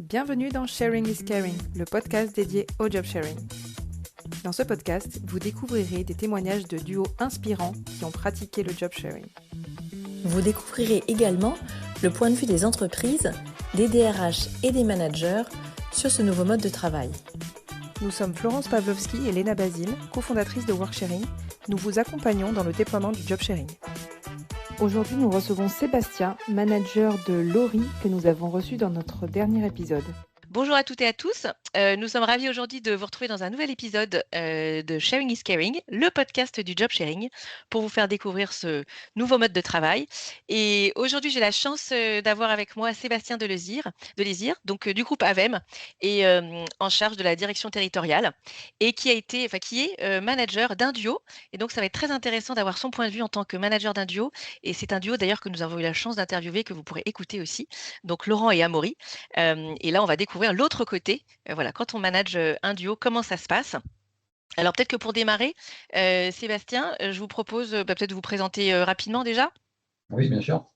Bienvenue dans Sharing is Caring, le podcast dédié au job sharing. Dans ce podcast, vous découvrirez des témoignages de duos inspirants qui ont pratiqué le job sharing. Vous découvrirez également le point de vue des entreprises, des DRH et des managers sur ce nouveau mode de travail. Nous sommes Florence Pavlovski et Léna Basile, cofondatrices de Worksharing. Nous vous accompagnons dans le déploiement du job sharing. Aujourd'hui, nous recevons Sébastien, manager de Laurie, que nous avons reçu dans notre dernier épisode. Bonjour à toutes et à tous. Nous sommes ravis aujourd'hui de vous retrouver dans un nouvel épisode de Sharing is Caring, le podcast du job sharing, pour vous faire découvrir ce nouveau mode de travail. Et aujourd'hui, j'ai la chance d'avoir avec moi Sébastien Delésir, donc du groupe AVEM, et en charge de la direction territoriale, et qui est manager d'un duo. Et donc, ça va être très intéressant d'avoir son point de vue en tant que manager d'un duo. Et c'est un duo d'ailleurs que nous avons eu la chance d'interviewer, que vous pourrez écouter aussi. Donc, Laurent et Amaury. Et là, on va découvrir l'autre côté. Voilà, quand on manage un duo, comment ça se passe? Alors peut-être que pour démarrer, Sébastien, je vous propose peut-être de vous présenter rapidement déjà. Oui, bien sûr.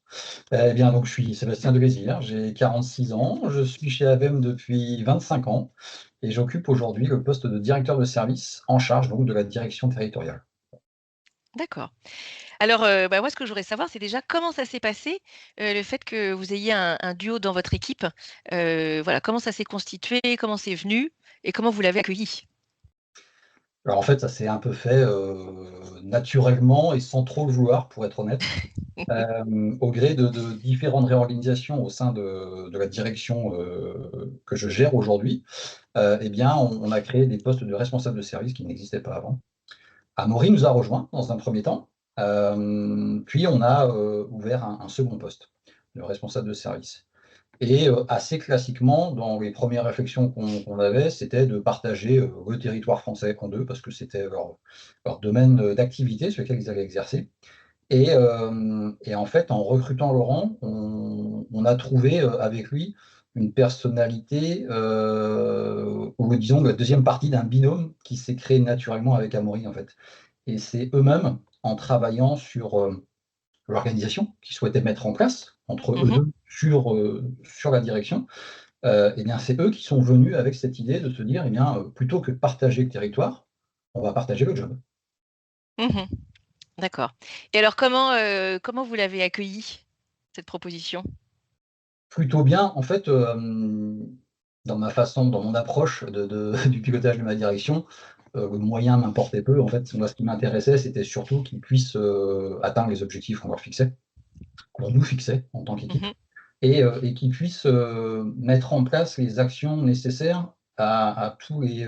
Eh bien, donc, je suis Sébastien Delésir, j'ai 46 ans, je suis chez AVEM depuis 25 ans et j'occupe aujourd'hui le poste de directeur de service en charge donc de la direction territoriale. D'accord. Alors, moi, ce que je voudrais savoir, c'est déjà comment ça s'est passé, le fait que vous ayez un duo dans votre équipe. Voilà, comment ça s'est constitué, comment c'est venu et comment vous l'avez accueilli? Alors en fait, ça s'est un peu fait, naturellement et sans trop le vouloir, pour être honnête, au gré de différentes réorganisations au sein de la direction, que je gère aujourd'hui. Eh bien, on a créé des postes de responsables de service qui n'existaient pas avant. Amaury nous a rejoints dans un premier temps, puis on a, ouvert un second poste de responsable de service et assez classiquement, dans les premières réflexions qu'on avait, c'était de partager, le territoire français en 2 parce que c'était leur domaine, d'activité sur lequel ils allaient exercer et en fait, en recrutant Laurent, on a trouvé, avec lui une personnalité, ou disons la deuxième partie d'un binôme qui s'est créé naturellement avec Amaury, en fait. Et c'est eux-mêmes, en travaillant sur, l'organisation qu'ils souhaitaient mettre en place entre eux Mmh. 2 sur la direction, et bien, c'est eux qui sont venus avec cette idée de se dire: «Eh bien, plutôt que de partager le territoire, on va partager le job». Mmh. D'accord. Et alors comment vous l'avez accueilli, cette proposition? Plutôt bien, en fait, dans mon approche du pilotage de ma direction, le moyen m'importait peu. En fait, moi, ce qui m'intéressait, c'était surtout qu'ils puissent, atteindre les objectifs qu'on leur fixait, qu'on nous fixait en tant qu'équipe Mmh. et qu'ils puissent, mettre en place les actions nécessaires à tous les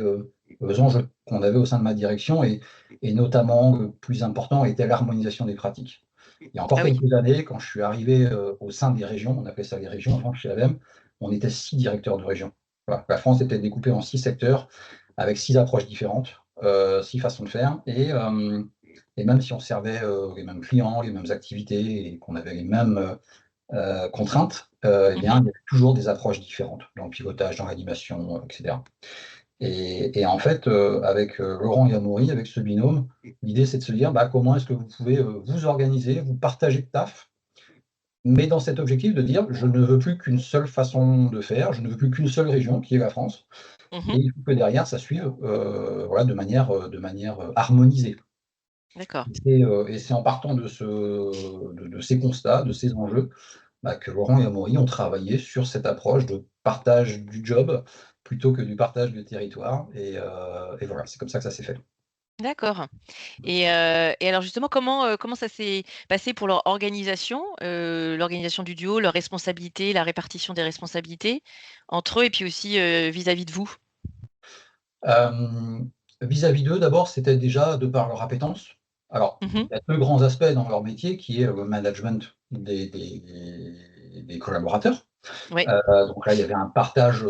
enjeux qu'on avait au sein de ma direction et notamment, le plus important était l'harmonisation des pratiques. Il y a encore Ah oui. quelques années, quand je suis arrivé, au sein des régions, on appelait ça les régions avant chez AVEM, on était 6 directeurs de région. Voilà, la France était découpée en 6 secteurs avec 6 approches différentes, 6 façons de faire et même si on servait, les mêmes clients, les mêmes activités et qu'on avait les mêmes, contraintes, eh bien, Mmh. il y avait toujours des approches différentes dans le pilotage, dans l'animation, et cetera. Et en fait, avec, Laurent et Amaury, avec ce binôme, l'idée c'est de se dire: «Bah, comment est-ce que vous pouvez, vous organiser, vous partager le taf?» mais dans cet objectif de dire: «Je ne veux plus qu'une seule façon de faire, je ne veux plus qu'une seule région qui est la France et Mmh. il faut que derrière ça suive, voilà, de manière, harmonisée». D'accord. Et c'est en partant de ces constats, de ces enjeux, bah, que Laurent et Amaury ont travaillé sur cette approche de partage du job, plutôt que du partage du territoire et voilà, c'est comme ça que ça s'est fait. D'accord. Et alors justement, comment ça s'est passé pour leur organisation, l'organisation du duo, leurs responsabilités, la répartition des responsabilités entre eux et puis aussi, vis-à-vis de vous? Hem, Vis-à-vis d'eux, d'abord, c'était déjà de par leur appétence. Alors, Mmh. il y a 2 grands aspects dans leur métier qui est, le management des collaborateurs. Oui. Donc là, il y avait un partage,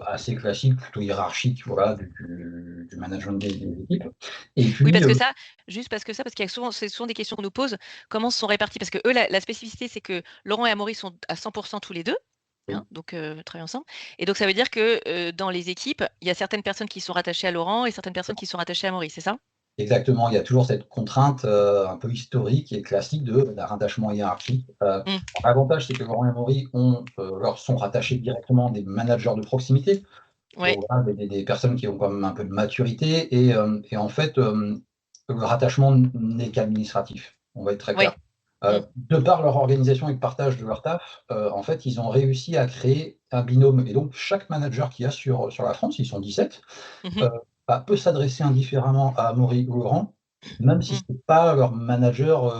assez classique, plutôt hiérarchique, voilà, du management des équipes et Oui, puis, parce que ça juste parce qu'il y a souvent c'est souvent des questions qu'on nous pose. Comment se sont répartis? Parce qu'eux, la spécificité, c'est que Laurent et Amaury sont à 100 tous les 2, oui. hein, donc travaillent ensemble et donc ça veut dire que, dans les équipes, il y a certaines personnes qui sont rattachées à Laurent et certaines personnes qui sont rattachées à Amaury, c'est ça? Exactement, il y a toujours cette contrainte un peu historique et classique d'un rattachement hiérarchique. Mmh. L'avantage, c'est que Laurent et Amaury leur sont rattachés directement des managers de proximité, Ouais, donc voilà, des personnes qui ont quand même un peu de maturité et en fait, le rattachement n'est qu'administratif, on va être très clair. ouais. Mmh. De par leur organisation et le partage de leur taf, en fait, ils ont réussi à créer un binôme et donc chaque manager qu'il y a sur la France, ils sont 17, Mmh. heu, peut s'adresser indifféremment à Amaury ou Laurent, même si Mmh. c'est pas leur manager,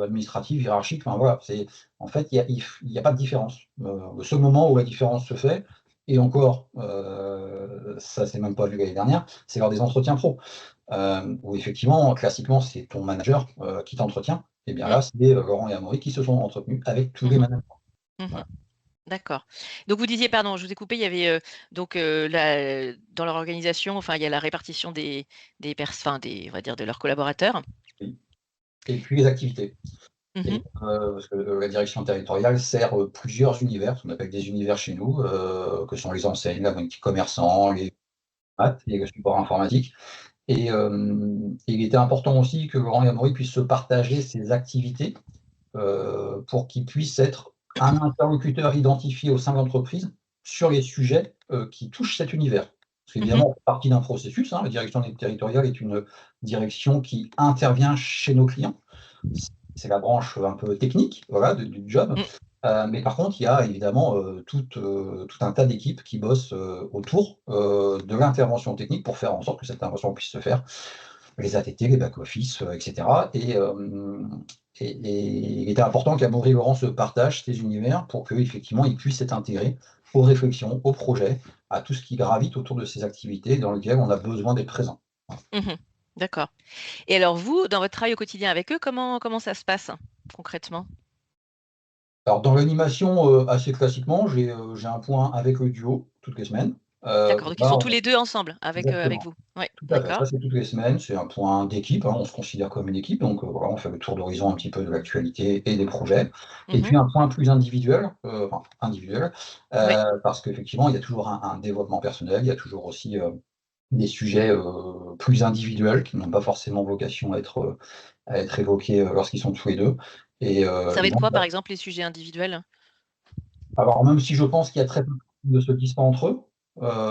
administratif, hiérarchique, enfin voilà, en fait, il y a pas de différence. Le seul moment où la différence se fait et encore, ça s'est même pas vu l'année dernière, c'est lors des entretiens pro, où effectivement, classiquement, c'est ton manager, qui t'entretient et bien Mmh. là, c'est, Laurent et Amaury qui se sont entretenus avec tous les Mmh. managers. Mmh. Voilà. D'accord. Donc vous disiez, pardon, je vous ai coupé, il y avait, donc la dans leur organisation, enfin, il y a la répartition enfin, on va dire, de leurs collaborateurs. Oui et puis les activités. Et Mmh. parce que, la direction territoriale sert, plusieurs univers, ce qu'on appelle des univers chez nous, que sont les enseignes, la boutique commerçants, les maths et le support informatique il était important aussi que Laurent et Amaury puissent se partager ces activités, pour qu'ils puissent être un interlocuteur identifié au sein de l'entreprise sur les sujets, qui touchent cet univers. Parce Mmh. qu'évidemment, on fait partie d'un processus, hein, la direction territoriale est une direction qui intervient chez nos clients. C'est la branche un peu technique, voilà, du job. Mmh. Mais par contre, il y a évidemment, tout un tas d'équipes qui bossent, autour, de l'intervention technique pour faire en sorte que cette intervention puisse se faire. Les ATT, les back office, et cetera et il était important qu'Amaury et Laurent se partagent ces univers pour qu'effectivement, ils puissent être intégrés aux réflexions, aux projets, à tout ce qui gravite autour de ces activités dans lesquelles on a besoin d'être présent. Mmh. D'accord. Et alors vous, dans votre travail au quotidien avec eux, comment ça se passe concrètement? Alors dans l'animation, assez classiquement, j'ai un point avec le duo toutes les semaines. D'accord, donc ils Là sont on tous les 2 ensemble avec exactement, vous? Ouais, tout à fait. d'accord. Ça, c'est toutes les semaines, c'est un point d'équipe, hein, on se considère comme une équipe, donc voilà, on fait le tour d'horizon un petit peu de l'actualité et des projets. Et Mmh. puis un point plus individuel, enfin individuel, Ouais. parce qu'effectivement, il y a toujours un développement personnel, il y a toujours aussi, des sujets, plus individuels qui n'ont pas forcément vocation à être évoqués, lorsqu'ils sont tous les 2 Ça va et être donc quoi, par exemple, les sujets individuels? alors même si je pense qu'il y a très peu de ne se disent pas entre eux,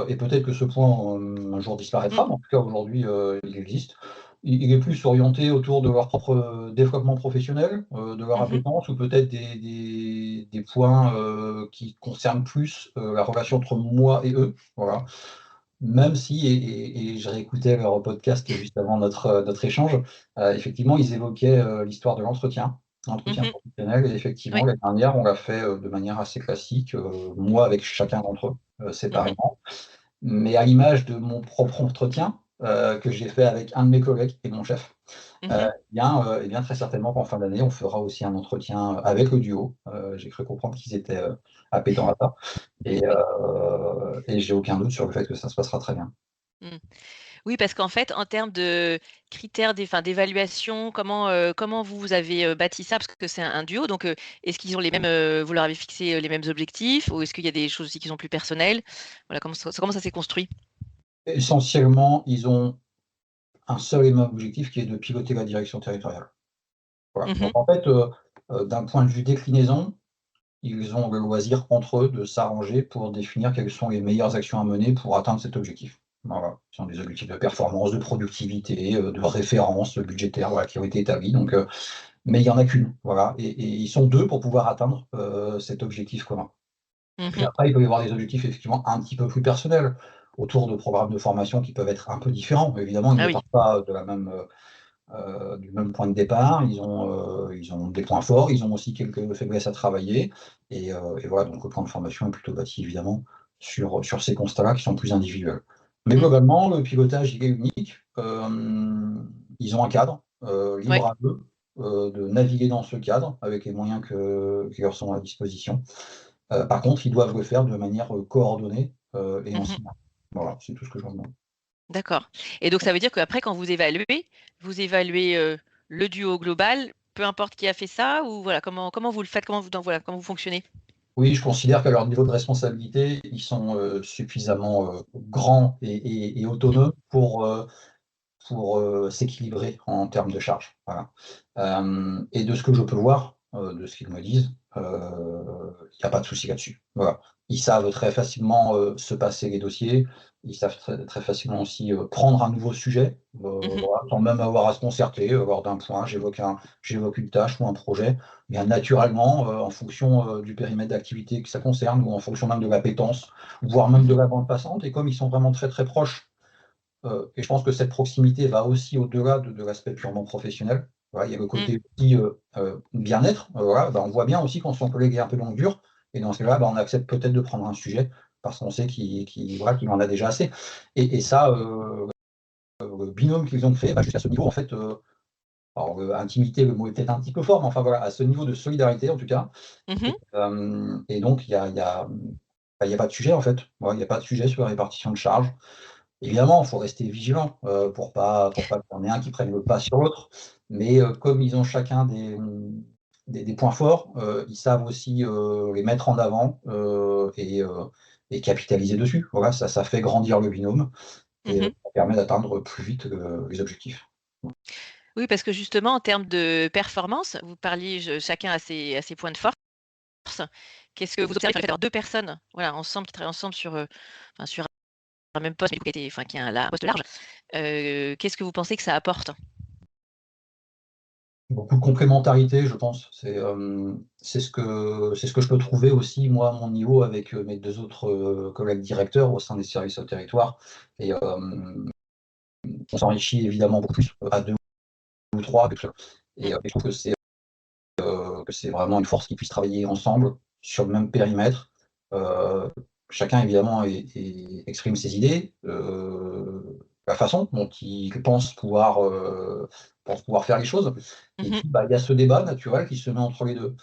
et peut-être que ce point, un jour Mmh. disparaîtra, mais en tout cas aujourd'hui, il existe. Il est plus orienté autour de leur propre, développement professionnel, de leur Mmh. appétence ou peut-être des points, qui concernent plus, la relation entre moi et eux, voilà. Même si et je réécoutais leur podcast juste avant notre échange, effectivement, ils évoquaient, l'histoire de l'entretien Mmh. professionnel et effectivement, Oui. l'année dernière, on l'a fait, de manière assez classique, moi avec chacun d'entre eux, Mmh. séparément. Mais à l'image de mon propre entretien, que j'ai fait avec un de mes collègues et mon chef, Mmh. eh bien, très certainement qu'en fin d'année, on fera aussi un entretien, avec le duo. J'ai cru comprendre qu'ils étaient, appétents à ça et j'ai aucun doute sur le fait que ça se passera très bien. Mmh. Oui, parce qu'en fait, en termes de critères d'évaluation, comment vous avez, bâti ça? Parce que c'est un duo, donc est-ce qu'ils ont les mêmes, vous leur avez fixé, les mêmes objectifs? Ou est-ce qu'il y a des choses aussi qui sont plus personnelles? Voilà, comment ça s'est construit? Essentiellement, ils ont un seul et même objectif qui est de piloter la direction territoriale. Voilà. Donc Mmh. en fait, d'un point de vue déclinaison, ils ont le loisir entre eux de s'arranger pour définir quelles sont les meilleures actions à mener pour atteindre cet objectif. Voilà. Ce sont des objectifs de performance, de productivité, de référence budgétaire, voilà, qui ont été établis donc mais il y en a qu'une, voilà et ils sont 2 pour pouvoir atteindre, cet objectif commun. Puis Mmh. après, il peut y avoir des objectifs effectivement un petit peu plus personnels, autour de programmes de formation qui peuvent être un peu différents. Évidemment, ils Ah ne oui. partent pas de la même, du même point de départ. Ils ont des points forts, ils ont aussi quelques faiblesses à travailler et voilà, donc le plan de formation est plutôt bâti évidemment sur ces constats-là qui sont plus individuels. Mais Mmh. globalement, le pilotage, il est unique. Ils ont un cadre, Ouais. libre à eux, de naviguer dans ce cadre avec les moyens qui leur sont à disposition. Par contre, ils doivent le faire de manière, coordonnée, et en Mmh. synchro. Voilà, c'est tout ce que je leur demande. D'accord, et donc ça veut dire qu'après quand vous évaluez, le duo global, peu importe qui a fait ça ou voilà, comment vous le faites? Comment vous fonctionnez? Oui, je considère qu'à leur niveau de responsabilité, ils sont, suffisamment, grands et Mmh. autonomes pour, pour s'équilibrer en termes de charge. Voilà. Et de ce que je peux voir, de ce qu'ils me disent, il n'y a pas de souci là-dessus. Voilà. Ils savent très facilement se passer les dossiers, ils savent très facilement aussi prendre un nouveau sujet, voilà, sans même avoir à se concerter, lors d'un point, j'évoque une tâche ou un projet, bien naturellement, en fonction du périmètre d'activité que ça concerne, ou en fonction même de l'appétence, voire même de la bande passante. Et comme ils sont vraiment très très proches, et je pense que cette proximité va aussi au-delà de l'aspect purement professionnel. Voilà, il y a le côté aussi bien-être. Voilà, on voit bien aussi quand son collègue est un peu longue dure, et dans ce cas-là, on accepte peut-être de prendre un sujet parce qu'on sait voilà, qu'il en a déjà assez. Et ça, le binôme qu'ils ont fait, jusqu'à ce niveau, en fait, alors, intimité, le mot est peut-être un petit peu fort, mais enfin voilà, à ce niveau de solidarité en tout cas. Et donc, il y a pas de sujet en fait. Voilà, il n'y a pas de sujet sur la répartition de charges. Évidemment, il faut rester vigilant, pour pas qu'il y en ait un qui prenne le pas sur l'autre. Mais, comme ils ont chacun des points forts, ils savent aussi, les mettre en avant, et capitaliser dessus. Voilà, ça fait grandir le binôme et ça permet d'atteindre plus vite, les objectifs. Oui, parce que justement, en termes de performance, vous parliez, chacun a ses points de force. Qu'est-ce que vous observez quand il y a 2 personnes, voilà, ensemble, qui travaillent ensemble sur un même poste, mais du coup qui a un poste large, qu'est-ce que vous pensez que ça apporte? Beaucoup de complémentarité, je pense. C'est ce que je peux trouver aussi, moi, à mon niveau, avec mes 2 autres collègues directeurs au sein des services au territoire. Et on s'enrichit évidemment beaucoup plus à 2 ou 3 que seul. Et je trouve que c'est vraiment une force qu'ils puissent travailler ensemble sur le même périmètre. Chacun évidemment exprime ses idées, la façon dont il pense pouvoir faire les choses. Et puis, il y a ce débat naturel qui se met entre les 2.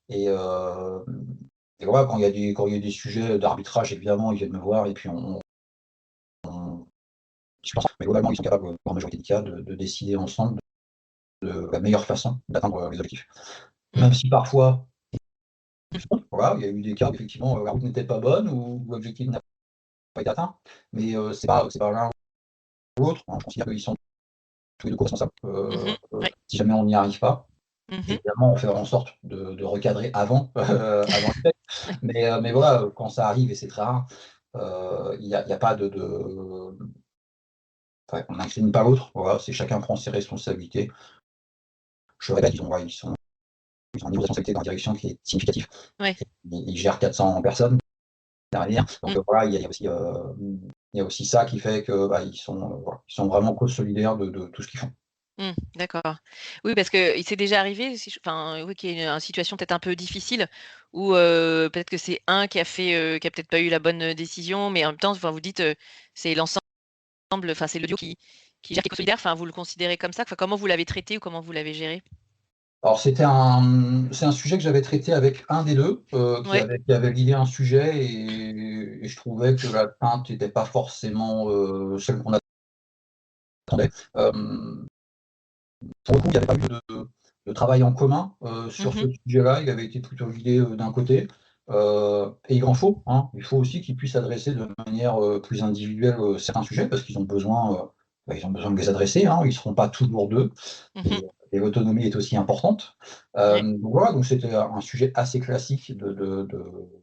Et voilà, quand il y a des sujets d'arbitrage, évidemment, ils viennent me voir et puis on discute ensemble. Mais globalement, ils sont capables, dans la majorité des cas, de décider ensemble de la meilleure façon d'atteindre les objectifs. Même si parfois, voilà, il y a eu des cas où effectivement, la route n'était pas bonne ou l'objectif n'a pas été atteint. Mais c'est pas l'un ou l'autre, hein. Je considère qu'ils sont tous les 2 co-responsables. Ouais. Si jamais on n'y arrive pas, évidemment, on fait en sorte de recadrer avant, avant le fait. Mais voilà, quand ça arrive, et c'est très rare, il y a pas enfin, on n'incrimine pas l'autre. Voilà, c'est chacun prend ses responsabilités. Je le répète, ils ont un niveau de responsabilité dans la direction qui est significatif. Ouais. Ils gèrent 400 personnes derrière. Donc voilà, il y a aussi ça qui fait que, ils sont vraiment co-solidaires de tout ce qu'ils font. D'accord. Oui, parce que il s'est déjà arrivé, si oui, qu'il y ait une situation peut-être un peu difficile où, peut-être que c'est un qui a peut-être pas eu la bonne décision, mais en même temps, vous dites, c'est l'ensemble, c'est le duo qui gère, qui est co-solidaire, vous le considérez comme ça? Comment vous l'avez traité ou comment vous l'avez géré? Alors c'est un sujet que j'avais traité avec un des 2, Ouais. qui avait l'idée un sujet, et je trouvais que la teinte était pas forcément, celle qu'on attendait. Pour le coup, il y avait pas eu de travail en commun, sur ce sujet-là. Il avait été plutôt l'idée, d'un côté, et il en faut, hein. Il faut aussi qu'ils puissent adresser de manière, plus individuelle, certains sujets parce qu'ils ont besoin, ils ont besoin de les adresser, hein. Ils ne seront pas toujours 2. Et l'autonomie est aussi importante. Ouais. Donc voilà, donc c'était un sujet assez classique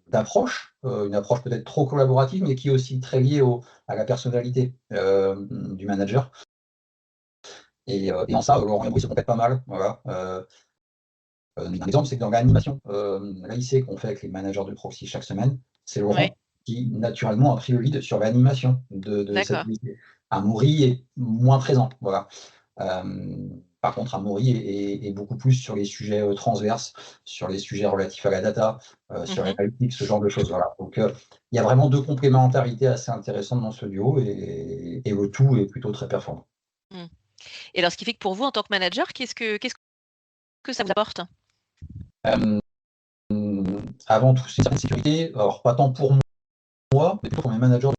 d'approche, une approche peut-être trop collaborative, mais qui est aussi très liée à la personnalité, du manager. Et en ça, Laurent et moi, ils se complètent pas mal. Voilà. Un exemple, c'est que dans l'animation, l'AIC qu'on fait avec les managers de proxy chaque semaine, c'est Ouais. Laurent qui naturellement a pris le lead sur l'animation de cette D'accord. AIC. Amaury est moins présent, voilà. Par contre, Amaury est beaucoup plus sur les sujets transverses, sur les sujets relatifs à la data, sur l'analytique, ce genre de choses. Voilà. Donc, il y a vraiment 2 complémentarités assez intéressantes dans ce duo, et le tout est plutôt très performant. Mmh. Et alors, ce qui fait que pour vous, en tant que manager, qu'est-ce que ça vous apporte? Hem, Avant tout, c'est une certaine sécurité. Alors pas tant pour moi, mais plutôt pour mes managers de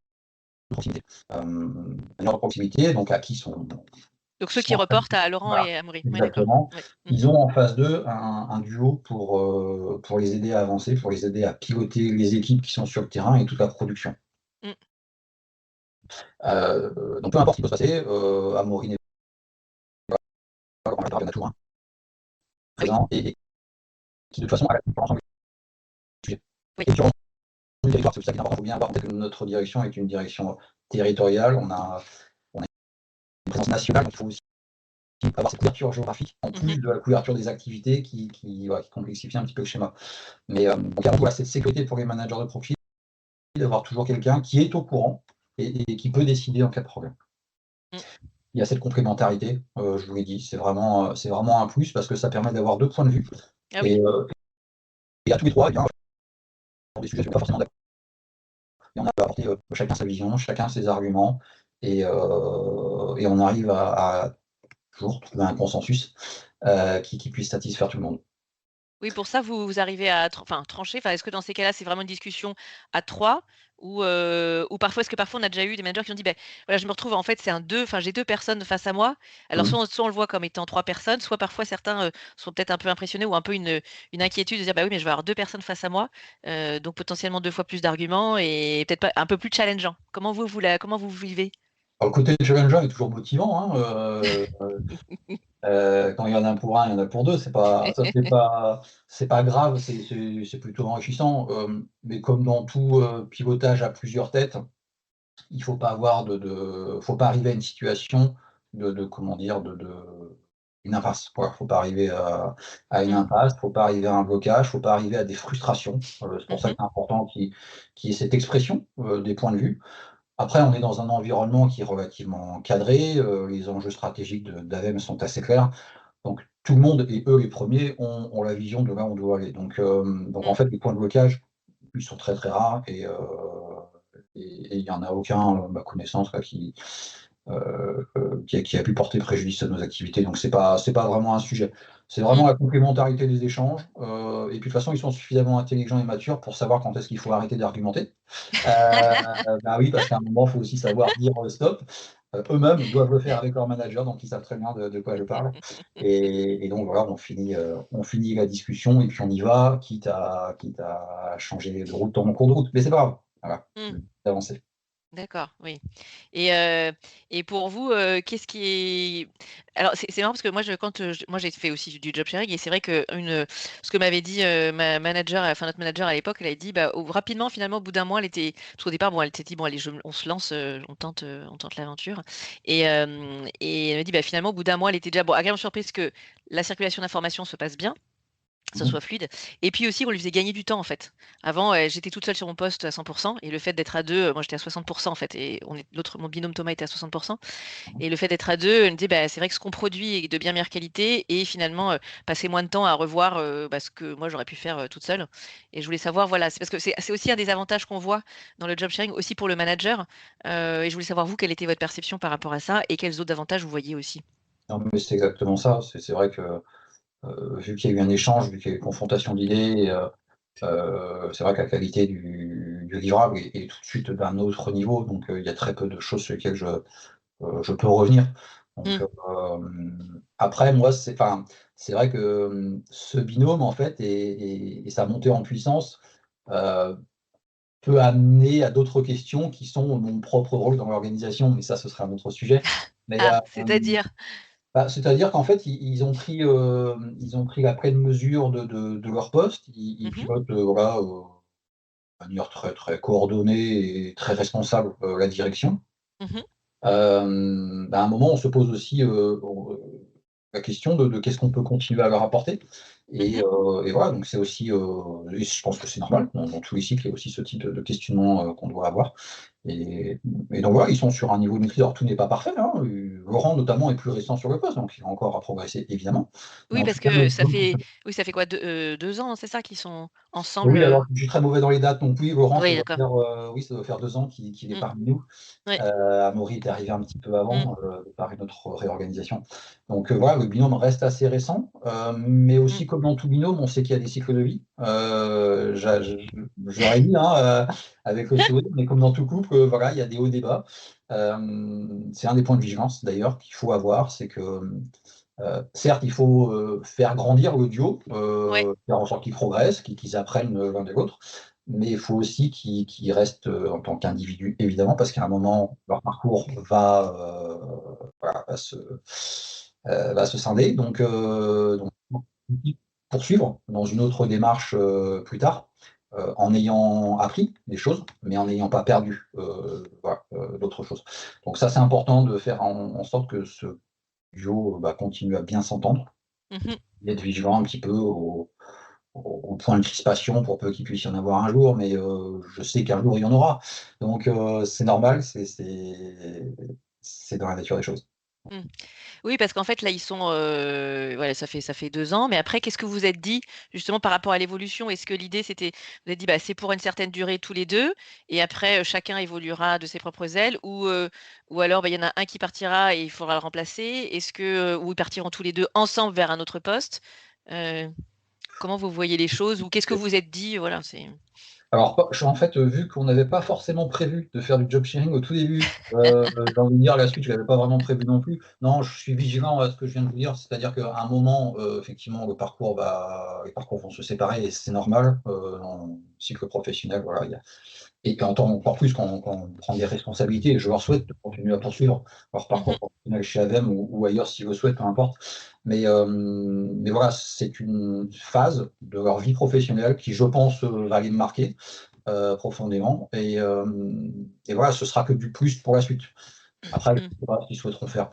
proximité. Managers de proximité, donc à qui Donc ceux qui sont reportent à Laurent voilà, et à Amaury. Ouais, d'accord. exactement. Ouais. Ils ont en face d'eux un duo pour les aider à avancer, pour les aider à piloter les équipes qui sont sur le terrain et toute la production. Mmh. Donc peu importe ce qui peut se passer, Amaury n'est quand il y en a toujours un présent et qui de toute façon a l'ensemble du sujet. Oui. Et sur l'ensemble du territoire, c'est pour ça qu'il est important, il faut bien voir que notre direction est une direction territoriale, on a une présence nationale, donc il faut aussi avoir cette couverture géographique, en plus de la couverture des activités qui complexifie un petit peu le schéma. Mais donc avant, voilà, cette sécurité pour les managers de profil, d'avoir toujours quelqu'un qui est au courant et qui peut décider en cas de problème. Il y a cette complémentarité, je vous l'ai dit, c'est vraiment un plus parce que ça permet d'avoir 2 points de vue Ah oui. et à tous les 3, eh bien, sur des sujets pas forcément d'accord. Et on a apporté chacun sa vision, chacun ses arguments et on arrive à toujours trouver un consensus qui puisse satisfaire tout le monde. Oui, pour ça, vous arrivez à trancher? Enfin, est-ce que dans ces cas-là, c'est vraiment une discussion à 3 ou parfois est-ce que parfois on a déjà eu des managers qui ont dit: «Beh, voilà, je me retrouve en fait, c'est un 2, enfin j'ai 2 personnes face à moi». Alors Mmh. soit on le voit comme étant 3 personnes, soit parfois certains, sont peut-être un peu impressionnés ou un peu une inquiétude de dire: «Bah oui, mais je vais avoir 2 personnes face à moi, donc potentiellement 2 fois plus d'arguments et peut-être pas un peu plus challengeant». Comment vous vivez? Alors, le côté challengeant est toujours motivant, hein, quand il y en a pour un, il y en a pour 2, c'est pas grave, c'est plutôt enrichissant, mais comme dans tout, pilotage à plusieurs têtes, il faut pas avoir faut pas arriver à une situation de comment dire? Une impasse. Voilà, faut pas arriver à une Mmh. impasse, faut pas arriver à un blocage, faut pas arriver à des frustrations. C'est pour ça Mmh. que c'est important qu'il y ait cette expression, des points de vue. Après, on est dans un environnement qui est relativement cadré, les enjeux stratégiques d'AVEM sont assez clairs. Donc tout le monde et eux les premiers ont la vision de là où on doit aller. Donc en Mmh. fait, les points de blocage, ils sont très, très rares et il y en a aucun, à ma connaissance, là, qui a pu porter préjudice à nos activités. Donc c'est pas vraiment un sujet. C'est vraiment Mmh. la complémentarité des échanges, et puis de toute façon, ils sont suffisamment intelligents et matures pour savoir quand est-ce qu'il faut arrêter d'argumenter. Bah oui, parce qu'à un moment, il faut aussi savoir dire, stop. Eux-mêmes doivent le faire avec leur manager, donc ils savent très bien de quoi je parle et donc voilà, on finit la discussion et puis on y va, quitte à changer de route en cours de route, mais c'est pas grave, voilà, Mmh. d'avancer. D'accord, oui. Et et pour vous, qu'est-ce qui est alors c'est marrant parce que moi moi j'ai fait aussi du job sharing et c'est vrai ce que m'avait dit, ma manager, enfin notre manager à l'époque, elle avait dit, bah, au rapidement finalement au bout d'un mois, elle était parce qu'au départ, bon, elle s'était dit: «Bon allez on se lance, on tente l'aventure» et elle m'a dit: «Bah, finalement au bout d'un mois, elle était déjà bon agréablement surprise que la circulation d'informations se passe bien». Ça Mmh. soit fluide et puis aussi on lui faisait gagner du temps en fait. Avant, j'étais toute seule sur mon poste à 100 et le fait d'être à 2, moi j'étais à 60 en fait et mon binôme Thomas était à 60 et le fait d'être à 2, elle me disait: «Bah, c'est vrai que ce qu'on produit est de bien meilleure qualité et finalement, passer moins de temps à revoir, bah, ce que moi j'aurais pu faire, toute seule» et je voulais savoir, voilà, c'est parce que c'est aussi un des avantages qu'on voit dans le job sharing, aussi pour le manager, et je voulais savoir vous, quelle était votre perception par rapport à ça et quels autres avantages vous voyez aussi? Non, mais c'est exactement ça. C'est vrai que, vu qu'il y a eu un échange, vu qu'il y a eu une confrontation d'idées, c'est vrai que la qualité du livrable est tout de suite d'un autre niveau, donc il y a très peu de choses sur lesquelles je peux revenir. Donc, Mmh. après moi, c'est vrai que, ce binôme en fait et sa montée en puissance, heu, peut amener à d'autres questions qui sont mon propre rôle dans l'organisation, mais ça, ce sera un autre sujet. Mais, Ah, c'est-à-dire? bah, c'est-à-dire qu'en fait, ils ont pris la pleine mesure de leur poste. Ils Mmh. pilotent, voilà, de manière très, très coordonnée et très responsable, la direction. Mmh. Bah, à un moment, on se pose aussi, la question de qu'est-ce qu'on peut continuer à leur apporter Mmh. et voilà, donc c'est aussi, et je pense que c'est normal, dans tous les cycles, il y a aussi ce type de questionnement, qu'on doit avoir et donc voilà, ils sont sur un niveau de maîtrise. Alors tout n'est pas parfait, hein, Laurent notamment est plus récent sur le poste, donc il a encore à progresser évidemment, mais Oui, en tout parce cas le que ça binôme fait oui, ça fait quoi? 2 ans, c'est ça, qu'ils sont ensemble, oui, alors je suis très mauvais dans les dates, donc oui, Laurent, Oui, d'accord. oui, ça doit faire 2 ans qu'il est Mmh. parmi nous. Ouais. Amaury est arrivé un petit peu Mmh. avant, par une autre réorganisation. Donc, voilà, le binôme reste assez récent, mais Mmh. aussi comme dans tout binôme, on sait qu'il y a des cycles de vie. J'aurais dit, hein, avec le sourire, mais comme dans tout couple, voilà, il y a des hauts et des bas. C'est un des points de vigilance d'ailleurs qu'il faut avoir, c'est que, certes, il faut, faire grandir le duo, Ouais. faire en sorte qu'ils progressent, qu'ils apprennent, l'un de l'autre, mais il faut aussi qu'ils restent, en tant qu'individus, évidemment, parce qu'à un moment, leur parcours voilà, va se scinder. Donc poursuivre dans une autre démarche plus tard, en ayant appris des choses, mais en n'ayant pas perdu voilà, d'autres choses. Donc ça, c'est important de faire en sorte que ce duo continue à bien s'entendre Mmh. et être vigilant un petit peu au point de crispation pour peu qu'il puisse y en avoir un jour, mais je sais qu'un jour il y en aura. Donc c'est normal, c'est dans la nature des choses. Mmh. Oui, parce qu'en fait, là, ils sont, voilà, ça fait 2 ans, mais après, qu'est-ce que vous vous êtes dit, justement, par rapport à l'évolution? Est-ce que l'idée, c'était vous êtes dit: «Bah, c'est pour une certaine durée tous les 2, et après, chacun évoluera de ses propres ailes», ou alors, bah, il y en a un qui partira et il faudra le remplacer? Est-ce que, ou ils partiront tous les 2 ensemble vers un autre poste? Heu, Comment vous voyez les choses? Ou qu'est-ce que vous vous êtes dit? Voilà, c'est Alors, en fait, vu qu'on n'avait pas forcément prévu de faire du job sharing au tout début, j'ai envie de dire la suite, je l'avais pas vraiment prévu non plus. Non, je suis vigilant à ce que je viens de vous dire, c'est-à-dire qu'à un moment, effectivement, les parcours vont se séparer et c'est normal, dans le cycle professionnel, voilà, et encore plus quand on prend des responsabilités. Je leur souhaite de continuer à poursuivre leur parcours mmh. professionnel chez AVEM ou ailleurs s'ils le souhaitent, peu importe. Mais voilà, c'est une phase de leur vie professionnelle qui, je pense, va les marquer profondément et voilà, ce sera que du plus pour la suite. Après, je ne Mmh. sais pas ce qu'ils souhaiteront faire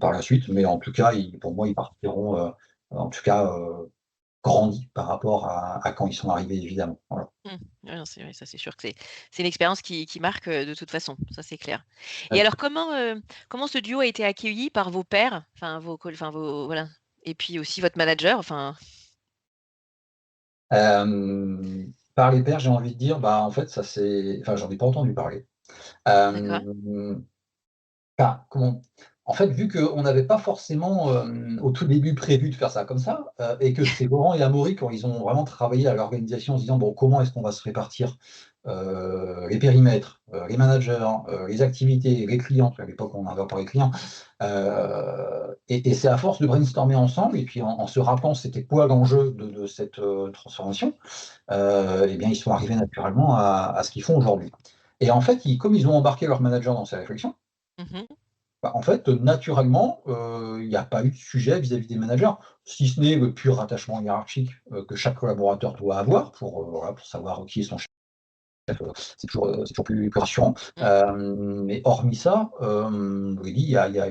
par la suite, mais en tout cas, pour moi, ils partiront, en tout cas, grandis par rapport à quand ils sont arrivés, évidemment. Voilà. Mmh. Ouais, non, c'est vrai, ça c'est sûr que c'est une expérience qui marque, de toute façon, ça c'est clair. Et alors comment ce duo a été accueilli par vos pairs? Enfin vos voilà, et puis aussi votre manager, enfin Par les pairs, j'ai envie de dire, en fait, ça c'est enfin, j'en ai pas entendu parler. d'accord. Hem Enfin, comment en fait, vu qu'on n'avait pas forcément, au tout début prévu de faire ça comme ça, et que c'est Laurent et Amaury quand ils ont vraiment travaillé à l'organisation en se disant: «Bon, comment est-ce qu'on va se répartir, les périmètres, les managers, les activités, les clients?» À l'époque, on avait encore les clients, et c'est à force de brainstormer ensemble et puis en se rappelant c'était quoi l'enjeu de cette, transformation, et bien, ils sont arrivés naturellement à ce qu'ils font aujourd'hui. Et en fait, comme ils ont embarqué leur manager dans ces réflexions, Mmh. en fait, naturellement, il n'y a pas eu de sujet vis-à-vis des managers, si ce n'est le pur rattachement hiérarchique, que chaque collaborateur doit avoir voilà, pour savoir qui est son chef, c'est toujours plus rassurant. Mmh. Mais hormis ça, oui, il y a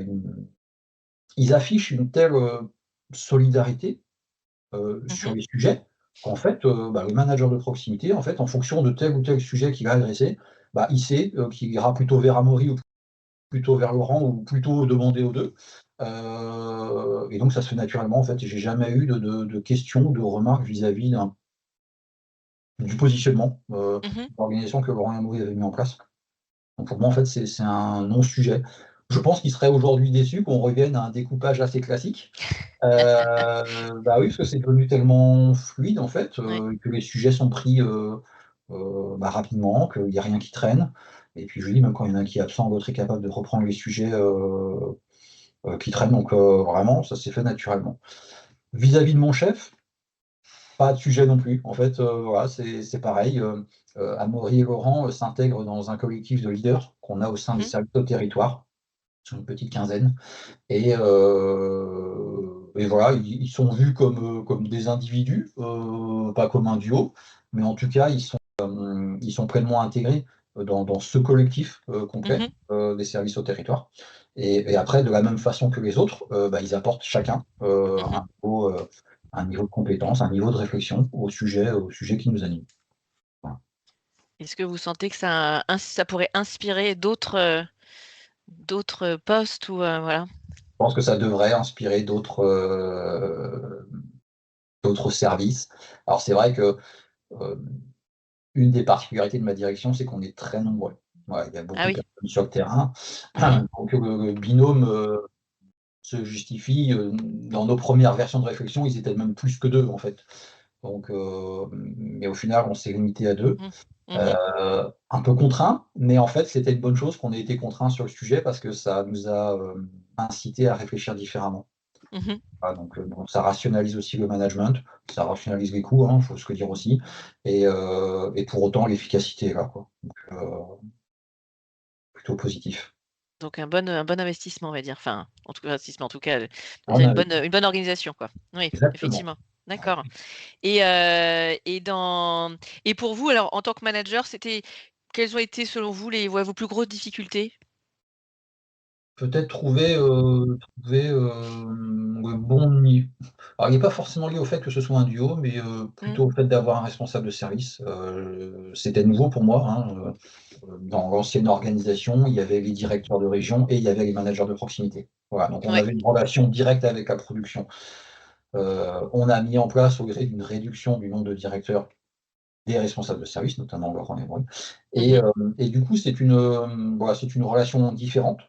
ils affichent une telle, solidarité, sur Mmh. les sujets qu'en fait, le manager de proximité, en fait, en fonction de tel ou tel sujet qu'il va adresser, il sait, qu'il ira plutôt vers Amaury ou plutôt vers Laurent ou plutôt demander aux 2. Et donc ça se fait naturellement en fait et j'ai jamais eu de questions, de remarques vis-à-vis du positionnement, Mmh. de l'organisation que Laurent et Amaury avaient mis en place. Donc pour moi en fait c'est un non-sujet. Je pense qu'ils seraient aujourd'hui déçus qu'on revienne à un découpage assez classique. Oui, parce que c'est devenu tellement fluide en fait, Ouais. que les sujets sont pris, rapidement, qu'il y a rien qui traîne et puis je dis même quand il y en a un qui est absent, l'autre est capable de reprendre les sujets, qui traînent donc vraiment ça s'est fait naturellement. Vis-à-vis de mon chef, pas de sujet non plus. En fait, voilà, c'est pareil, Amaury et Laurent, s'intègrent dans un collectif de leaders qu'on a au sein des Mmh. services au territoire. Ils sont une petite quinzaine et voilà, ils sont vus comme des individus, pas comme un duo, mais en tout cas, ils sont pleinement intégrés, dans ce collectif, complet, Mmh. des services au territoire et après de la même façon que les autres, ils apportent chacun, Mmh. un niveau de compétence, un niveau de réflexion au sujet qui nous anime. Voilà. Est-ce que vous sentez que ça pourrait inspirer d'autres postes ou voilà? Je pense que ça devrait inspirer d'autres services. Alors c'est vrai que, hem une des particularités de ma direction, c'est qu'on est très nombreux. Voilà, il y a Ah beaucoup de oui. personnes sur le terrain, Mmh. donc le binôme, se justifie, dans nos premières versions de réflexion, ils étaient même plus que 2 en fait. Donc mais au final, on s'est limité à 2. Mmh. Mmh. Un peu contraints, mais en fait, c'était une bonne chose qu'on ait été contraints sur le sujet parce que ça nous a, incités à réfléchir différemment. Mmh. Voilà, donc ça rationalise aussi le management, ça rationalise les coûts, hein, faut se le dire aussi et pour autant l'efficacité est là, quoi. Donc plutôt positif. Donc un bon investissement, on va dire. Enfin, en tout cas, investissement, en tout cas, On a une bonne organisation, quoi. Oui, exactement. effectivement. D'accord. Et, et pour vous, alors, en tant que manager, quelles ont été, selon vous, vos plus grosses difficultés? Peut-être trouver, le bon niveau. Alors il n'est pas forcément lié au fait que ce soit un duo, mais Mmh. plutôt au fait d'avoir un responsable de service. C'était nouveau pour moi, hein, dans l'ancienne organisation, il y avait les directeurs de région et il y avait les managers de proximité. Voilà, donc on Ouais. avait une relation directe avec la production. On a mis en place, au gré d'une réduction du nombre de directeurs, des responsables de service, notamment Laurent et moi. Et, Mmh. et du coup, voilà, c'est une relation différente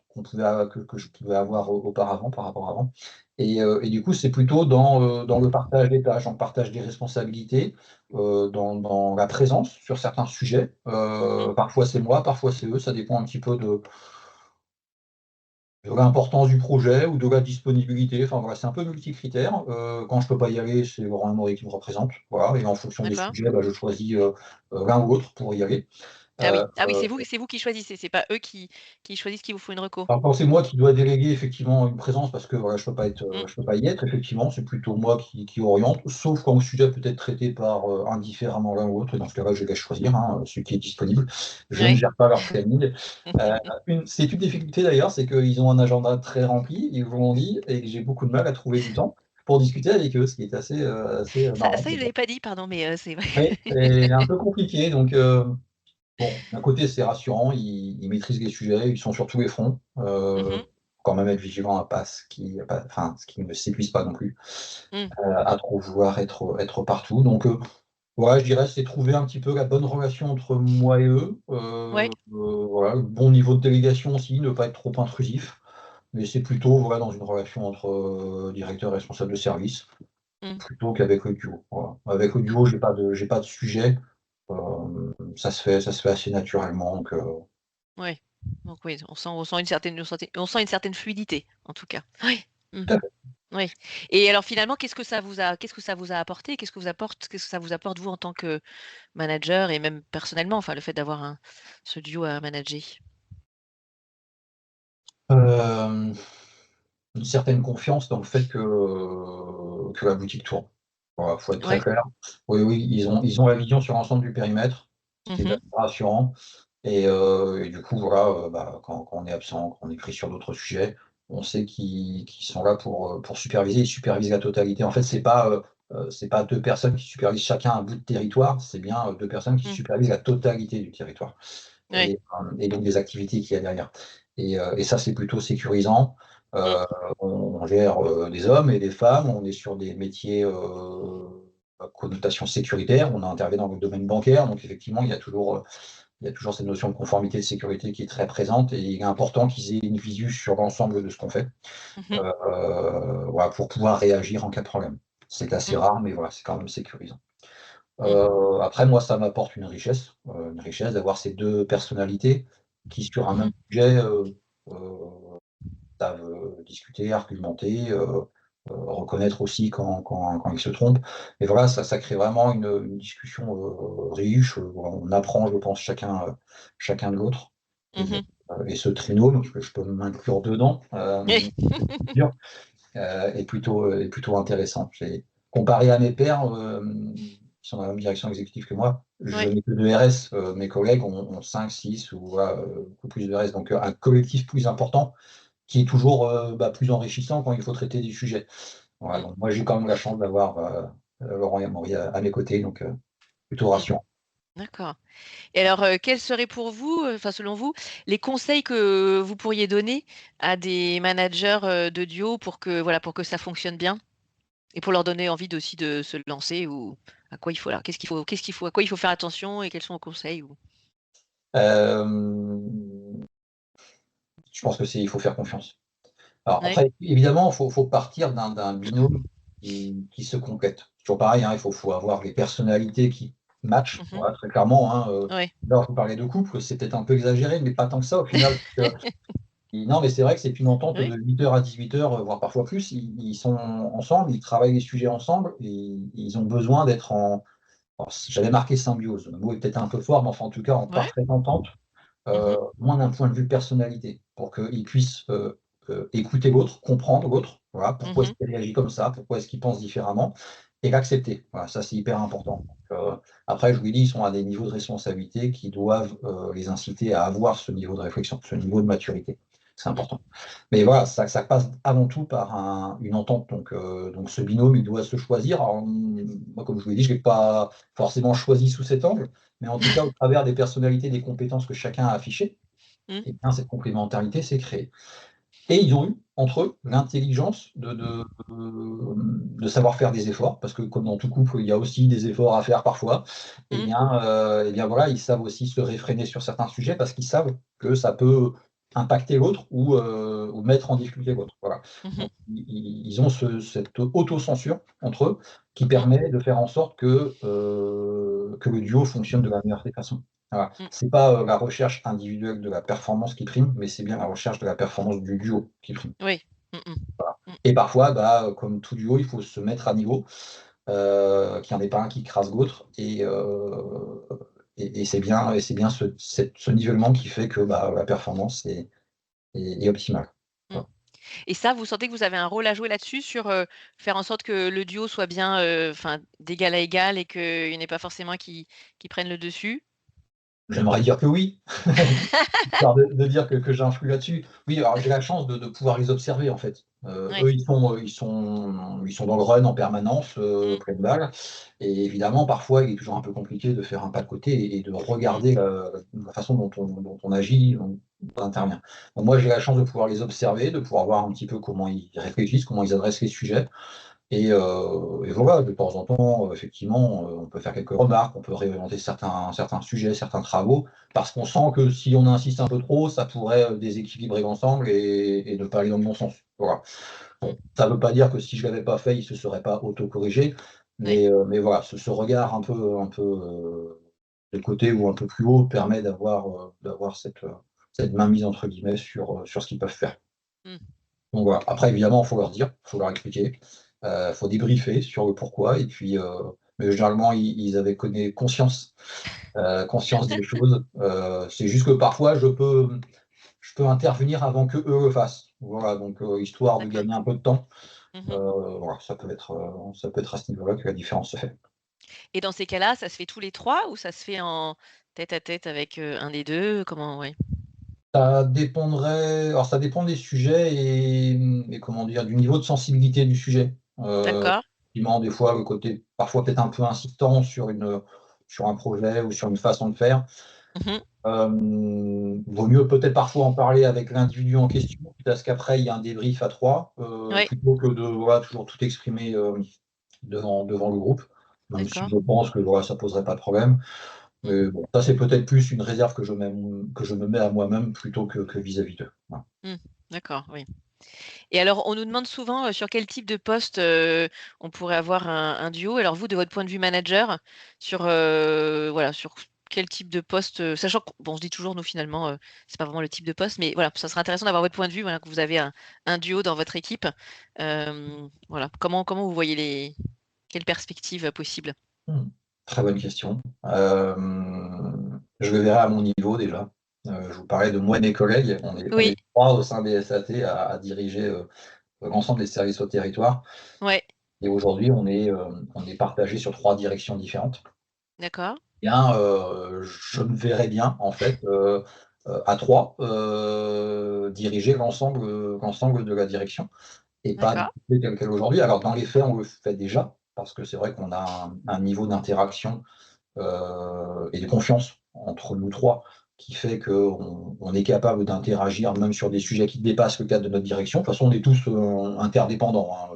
que je pouvais avoir auparavant, par rapport à avant. Et du coup, c'est plutôt dans le partage des tâches, dans le partage des responsabilités, dans la présence sur certains sujets. Mmh. Parfois c'est moi, parfois c'est eux, ça dépend un petit peu de l'importance du projet ou de la disponibilité. Enfin voilà, c'est un peu multicritère. Quand je peux pas y aller, c'est Laurent Amaury qui me représente. Voilà, et en fonction des D'accord. sujets, bah, je choisis, l'un ou l'autre pour y aller. Ah oui. Heu, Ah oui, c'est vous qui choisissez, c'est pas eux qui choisissent qui vous faut une reco? alors quand c'est moi qui dois déléguer effectivement une présence parce que voilà, Mmh. je peux pas y être effectivement, c'est plutôt moi qui oriente, sauf quand le sujet peut être traité par, indifféremment l'un ou l'autre et dans ce cas-là, je les laisse choisir, hein, celui qui est disponible. Je ne Ouais. gère pas leur planning. C'est une difficulté d'ailleurs, c'est qu'ils ont un agenda très rempli, ils vous l'ont dit, et que j'ai beaucoup de mal à trouver du temps pour discuter avec eux, ce qui est assez marrant. Ça, ils l'avaient pas dit, pardon, mais c'est vrai. Oui, c'est un peu compliqué donc bon, d'un côté, c'est rassurant, ils maîtrisent les sujets, ils sont sur tous les fronts, Mmh. quand même être vigilant à pas ce qui ne s'épuise pas non plus, Mmh. à trop vouloir être partout donc ouais, je dirais, c'est trouver un petit peu la bonne relation entre moi et eux, Ouais. voilà, le bon niveau de délégation aussi, ne pas être trop intrusif, mais c'est plutôt, voilà, dans une relation entre, directeur et responsable de service, Mmh. plutôt qu'avec le duo, voilà. Avec le Mmh. duo, j'ai pas de sujet, ça se fait assez naturellement donc Ouais. Donc oui, on sent une certaine fluidité, en tout cas. Oui. Mmh. tout à fait. Oui. Et alors finalement, qu'est-ce que ça vous a apporté? Qu'est-ce que ça vous apporte, vous, en tant que manager et même personnellement, enfin, le fait d'avoir ce duo à manager? Hem, une certaine confiance dans le fait que la boutique tourne. Voilà, faut être très Ouais. clair. Oui, oui, ils ont la vision sur l'ensemble du périmètre, ce qui est Mmh. assez rassurant et du coup, voilà, bah, quand on est absent, quand on est pris sur d'autres sujets, on sait qu'ils sont là pour superviser. Ils supervisent la totalité. En fait, c'est pas 2 personnes qui supervisent chacun un bout de territoire, c'est bien, 2 personnes qui Mmh. supervisent la totalité du territoire Ouais. et donc des activités qu'il y a derrière et ça, c'est plutôt sécurisant. Mmh. Heu, on gère, des hommes et des femmes, on est sur des métiers, à connotation sécuritaire, on intervient dans le domaine bancaire, donc effectivement, il y a toujours cette notion de conformité, de sécurité qui est très présente et il est important qu'ils aient une visu sur l'ensemble de ce qu'on fait, Mmh. voilà, pour pouvoir réagir en cas de problème. C'est assez Mmh. rare, mais voilà, c'est quand même sécurisant. Mmh. Après moi, ça m'apporte une richesse d'avoir ces 2 personnalités qui sur un Mmh. même sujet, savent, discuter, argumenter, reconnaître aussi quand ils se trompent et voilà, ça crée vraiment une discussion, riche, on apprend, je pense, chacun de l'autre Mmh. et ce trio, donc je peux m'inclure dedans, Oui. dur, est plutôt intéressant. Comparé à mes pairs, qui sont dans la même direction exécutive que moi, je Ouais. n'ai que 2 RS, mes collègues ont 5-6 ou voilà, beaucoup plus de RS, donc un collectif plus important qui est toujours, bah, plus enrichissant quand il faut traiter des sujets. Voilà, Mmh. donc moi j'ai quand même la chance d'avoir, Laurent et Amaury à mes côtés, donc plutôt Mmh. rassurant. D'accord. Et alors, quels seraient pour vous, enfin, selon vous, les conseils que vous pourriez donner à des managers, de duo pour que, voilà, pour que ça fonctionne bien? Et pour leur donner envie aussi de se lancer ou à quoi il faut là? À quoi il faut faire attention et quels sont vos conseils ou? Hem, je pense que c'est il faut faire confiance. Alors Ouais. après, évidemment, faut partir d'un binôme qui se complète. Toujours pareil, hein, faut avoir les personnalités qui matchent, Mmh. voilà, très clairement, hein, Ouais. là, je vous parlais de couple, c'est peut-être un peu exagéré, mais pas tant que ça au final, parce que non, mais c'est vrai que c'est une entente Oui. de 8 heures à 18 heures, voire parfois plus. Ils sont ensemble, ils travaillent les sujets ensemble et ils ont besoin d'être en alors j'avais marqué symbiose, le mot est peut-être un peu fort, mais enfin, en tout cas, en Ouais. parfaite entente, Mmh. moins d'un point de vue personnalité. pour qu'il puisse écouter l'autre, comprendre l'autre, voilà, pourquoi est-ce qu'il réagit comme ça, pourquoi est-ce qu'il pense différemment, et l'accepter. Voilà, ça, c'est hyper important. Donc, après, je vous dis, ils sont à des niveaux de responsabilité qui doivent les inciter à avoir ce niveau de réflexion, ce niveau de maturité. C'est important. Mais voilà, ça passe avant tout par une entente. Donc ce binôme, il doit se choisir. Alors, moi, comme je vous l'ai dit, je ne l'ai pas forcément choisi sous cet angle, mais en tout cas, au travers des personnalités, des compétences que chacun a affichées, et bien, cette complémentarité s'est créée. Et ils ont eu, entre eux, l'intelligence de savoir faire des efforts, parce que comme dans tout couple, il y a aussi des efforts à faire parfois. Et bien voilà, ils savent aussi se réfréner sur certains sujets, parce qu'ils savent que ça peut impacter l'autre ou mettre en difficulté l'autre. Voilà. Donc, ils ont cette autocensure entre eux qui permet de faire en sorte que le duo fonctionne de la meilleure des façons. Voilà. C'est pas la recherche individuelle de la performance qui prime, mais c'est bien la recherche de la performance du duo qui prime. Oui. Et parfois, comme tout duo, il faut se mettre à niveau, qu'il n'y en ait pas un qui crase l'autre. Et c'est bien ce nivellement qui fait que la performance est optimale. Voilà. Et ça, vous sentez que vous avez un rôle à jouer là-dessus, sur faire en sorte que le duo soit bien d'égal à égal et qu'il n'y en ait pas forcément qui prennent le dessus? J'aimerais dire que oui, histoire de dire que j'influe là-dessus. Oui, alors j'ai la chance de pouvoir les observer, en fait. Oui. Eux, ils sont dans le run en permanence, pleine balle, et évidemment, parfois, il est toujours un peu compliqué de faire un pas de côté et de regarder la façon dont on agit, dont on intervient. Donc moi, j'ai la chance de pouvoir les observer, de pouvoir voir un petit peu comment ils réfléchissent, comment ils adressent les sujets. Et voilà, de temps en temps, effectivement, on peut faire quelques remarques, on peut réorienter certains sujets, certains travaux, parce qu'on sent que si on insiste un peu trop, ça pourrait déséquilibrer l'ensemble et ne pas aller dans le bon sens. Voilà. Bon, ça ne veut pas dire que si je ne l'avais pas fait, il ne se serait pas autocorrigé, mais voilà, ce regard un peu de côté ou un peu plus haut permet d'avoir cette mainmise entre guillemets sur ce qu'ils peuvent faire. Donc voilà. Après, évidemment, il faut leur dire, il faut leur expliquer, faut débriefer sur le pourquoi, et puis, mais généralement, ils avaient conscience des choses. C'est juste que parfois, je peux intervenir avant qu'eux le fassent. Voilà, donc histoire de gagner un peu de temps. Voilà, ça peut être à ce niveau-là que la différence se fait. Et dans ces cas-là, ça se fait tous les 3 ou ça se fait en tête-à-tête avec un des 2? Comment? Ouais. Ça dépendrait, alors ça dépend des sujets et comment dire? Du niveau de sensibilité du sujet. D'accord. Effectivement, des fois, le côté parfois peut-être un peu insistant sur un projet ou sur une façon de faire. Vaut mieux peut-être parfois en parler avec l'individu en question, parce qu'après il y a un débrief à 3, Ouais. plutôt que de, voilà, toujours tout exprimer, devant le groupe, même si D'accord. je pense que, voilà, ça poserait pas de problème. Mais bon, ça, c'est peut-être plus une réserve que je me mets à moi-même plutôt que vis-à-vis d'eux. Voilà. D'accord, oui. Et alors, on nous demande souvent sur quel type de poste on pourrait avoir un duo. Alors vous, de votre point de vue manager, sur voilà, sur quel type de poste, sachant qu'on se dit toujours, nous finalement, c'est pas vraiment le type de poste, mais voilà, ça serait intéressant d'avoir votre point de vue, voilà, que vous avez un duo dans votre équipe. Voilà, comment vous voyez quelles perspectives possibles? Très bonne question. Je le verrai à mon niveau déjà. Je vous parlais de moi et mes collègues. On Oui, est 3 au sein des SAT à diriger l'ensemble des services au territoire. ouais, Et aujourd'hui, on est partagé sur 3 directions différentes. d'accord, Bien, je me verrais bien, en fait, à 3, diriger l'ensemble de la direction, et pas d'accord, décider tel quel aujourd'hui. Alors dans les faits, on le fait déjà, parce que c'est vrai qu'on a un niveau d'interaction, et de confiance entre nous 3 qui fait qu'on est capable d'interagir même sur des sujets qui dépassent le cadre de notre direction. De toute façon, on est tous, interdépendants, hein,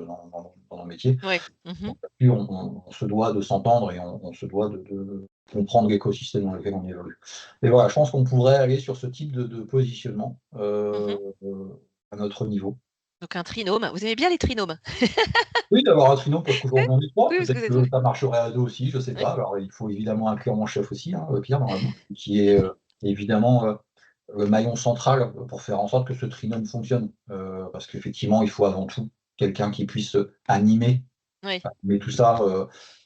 dans nos métiers. ouais. Donc là-dessus, on se doit de s'entendre, et on se doit de comprendre l'écosystème dans lequel on évolue. Et voilà, je pense qu'on pourrait aller sur ce type de positionnement, à notre niveau. Donc un trinôme. Vous aimez bien les trinômes? Oui, d'avoir un trinôme parce qu'aujourd'hui on est 3, Oui, parce que peut-être vous êtes que oui. ça marcherait à 2 aussi, je sais Oui. pas. Alors il faut évidemment inclure mon chef aussi, hein, Pierre, dans la boucle, qui est, évidemment, le maillon central pour faire en sorte que ce trinôme fonctionne. Parce qu'effectivement, il faut avant tout quelqu'un qui puisse animer Oui. tout ça,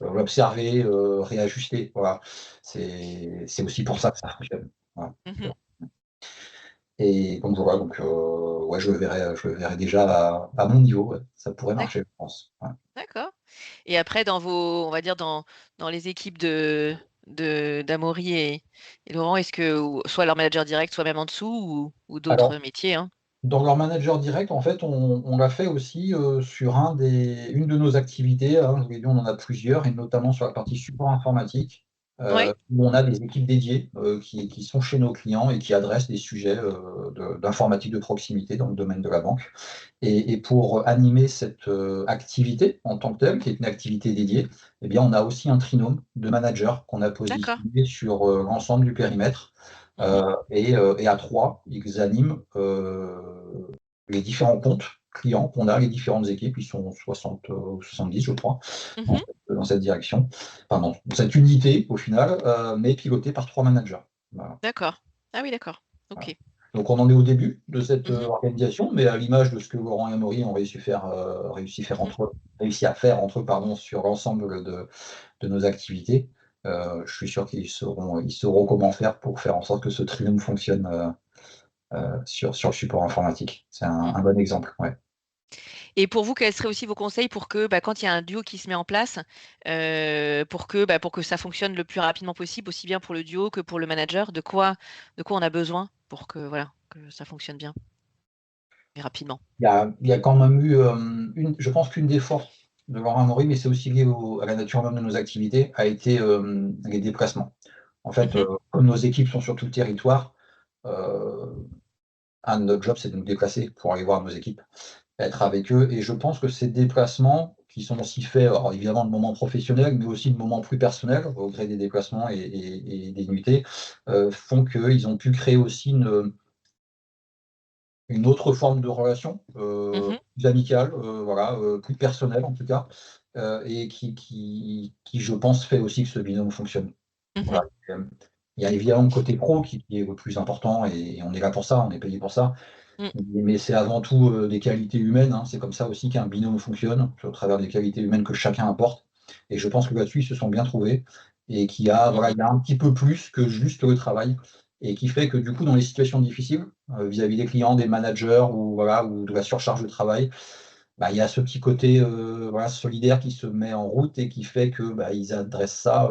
l'observer, réajuster, voilà. C'est aussi pour ça que ça fonctionne. Voilà. Et donc voilà, donc ouais, je le verrai déjà à mon niveau. Ouais. Ça pourrait D'ac marcher, je pense. Ouais. d'accord. Et après dans vos on va dire dans les équipes de d'Amaury et Laurent, est-ce que ou soit leur manager direct, soit même en dessous ou d'autres Alors, métiers, hein? dans leur manager direct, en fait, on l'a fait aussi sur une de nos activités. Hein, je vous l'ai dit, on en a plusieurs, et notamment sur la partie support informatique, Oui, où on a des équipes dédiées qui sont chez nos clients et qui adressent des sujets d'informatique de proximité dans le domaine de la banque. Et pour animer cette activité en tant que telle, qui est une activité dédiée, eh bien, on a aussi un trinôme de managers qu'on a d'accord. positionné sur l'ensemble du périmètre. Mmh. Et à 3, ils animent les différents comptes clients qu'on a, les différentes équipes. Ils sont 60 ou 70, je crois, dans Mmh. cette direction, enfin, dans cette unité au final, mais pilotée par 3 managers. Voilà. D'accord. Ah oui, d'accord. Voilà. OK. Donc on en est au début de cette, Mmh mh. organisation, mais à l'image de ce que Laurent et Amaury ont Mmh. réussi à faire entre eux, pardon, sur l'ensemble de nos activités, je suis sûr ils sauront comment faire pour faire en sorte que ce trinôme fonctionne, sur le support informatique. C'est Mmh. un bon exemple, ouais. Et pour vous, quels seraient aussi vos conseils pour que, bah, quand il y a un duo qui se met en place, pour que ça fonctionne le plus rapidement possible, aussi bien pour le duo que pour le manager? De quoi on a besoin pour que, voilà, que ça fonctionne bien et rapidement? Il y a quand même eu, je pense qu'une des forces de Laurent et Amaury, mais c'est aussi lié à la nature même de nos activités, a été, les déplacements. En fait, Mmh. comme nos équipes sont sur tout le territoire, heu, un de nos jobs, c'est de nous déplacer pour aller voir nos équipes, être avec eux, et je pense que ces déplacements qui sont aussi faits, alors évidemment de moments professionnels, mais aussi de moments plus personnels, au gré des déplacements et des nuitées, font qu'ils ont pu créer aussi une autre forme de relation, Mmh. plus amicale, voilà, plus personnelle en tout cas, et qui je pense fait aussi que ce binôme fonctionne. Voilà, Mmh. il y a évidemment le côté pro qui est le plus important, et on est là pour ça, on est payé pour ça. Mmh. Mais c'est avant tout, des qualités humaines, hein. C'est comme ça aussi qu'un binôme fonctionne, c'est au travers des qualités humaines que chacun apporte, et je pense que là-dessus, ils se sont bien trouvés, et qu'il y a Mmh voilà, mh. il y a un petit peu plus que juste le travail, et qui fait que du coup, dans les situations difficiles, vis-à-vis des clients, des managers, ou voilà, ou de la surcharge de travail, bah, il y a ce petit côté, voilà, solidaire qui se met en route, et qui fait que, bah, ils adressent ça,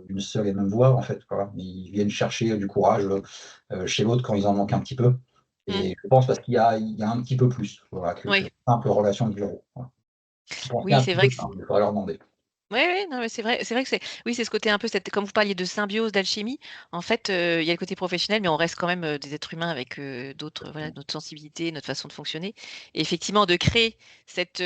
d'une seule et même voix, en fait, voilà. Ils viennent chercher du courage, chez l'autre quand ils en manquent un petit peu, Mmh. et je pense parce qu'il y a un petit peu plus, voilà, que Oui. simple relation de bureau, voilà. Je pense qu'il y Oui, a un c'est petit vrai peu que ça, mais il faudrait leur demander. oui, oui, non, mais c'est vrai que c'est oui, c'est ce côté un peu cette comme vous parliez de symbiose, d'alchimie, en fait, il y a le côté professionnel, mais on reste quand même, des êtres humains avec, d'autres voilà, notre sensibilité, notre façon de fonctionner et effectivement de créer cette,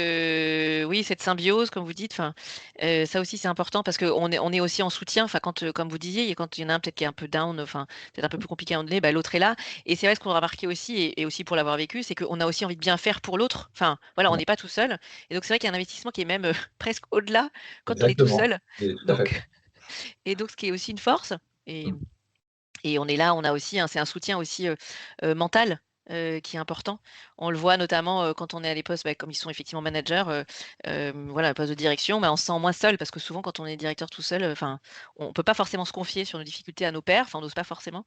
oui, cette symbiose comme vous dites, enfin, ça aussi c'est important parce qu'on est aussi en soutien, enfin quand, comme vous disiez, et quand il y en a un peut-être qui est un peu down, enfin, peut-être un peu plus compliqué à handler, bah, l'autre est là et c'est vrai ce qu'on a remarqué aussi et aussi pour l'avoir vécu, c'est qu'on a aussi envie de bien faire pour l'autre, enfin, voilà, on Ouais, n'est pas tout seul et donc c'est vrai qu'il y a un investissement qui est même, presque au-delà quand on est tout exactement, seul. et tout à fait. Donc et donc ce qui est aussi une force et Mmh. et on est là, on a aussi c'est un soutien aussi, mental, qui est important. On le voit notamment, quand on est à des postes, bah, comme ils sont effectivement managers, voilà, un poste de direction, bah, on se sent moins seul parce que souvent quand on est directeur tout seul, enfin, on peut pas forcément se confier sur nos difficultés à nos pairs, enfin on n'ose pas forcément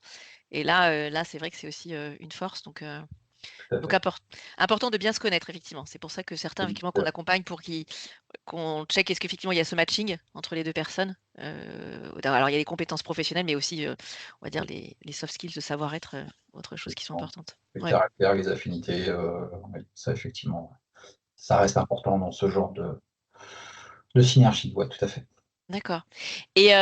et là, c'est vrai que c'est aussi, une force Tout à donc fait. important de bien se connaître effectivement. C'est pour ça que certains effectivement qu'on accompagne pour qu'ils qu'on check est-ce qu'effectivement il y a ce matching entre les 2 personnes. Alors il y a les compétences professionnelles, mais aussi, on va dire les soft skills, le savoir-être, autre chose qui sont Effectivement. importantes. Le Ouais, caractère, les affinités, oui, ça effectivement, ça reste important dans ce genre de synergie, ouais, tout à fait. d'accord et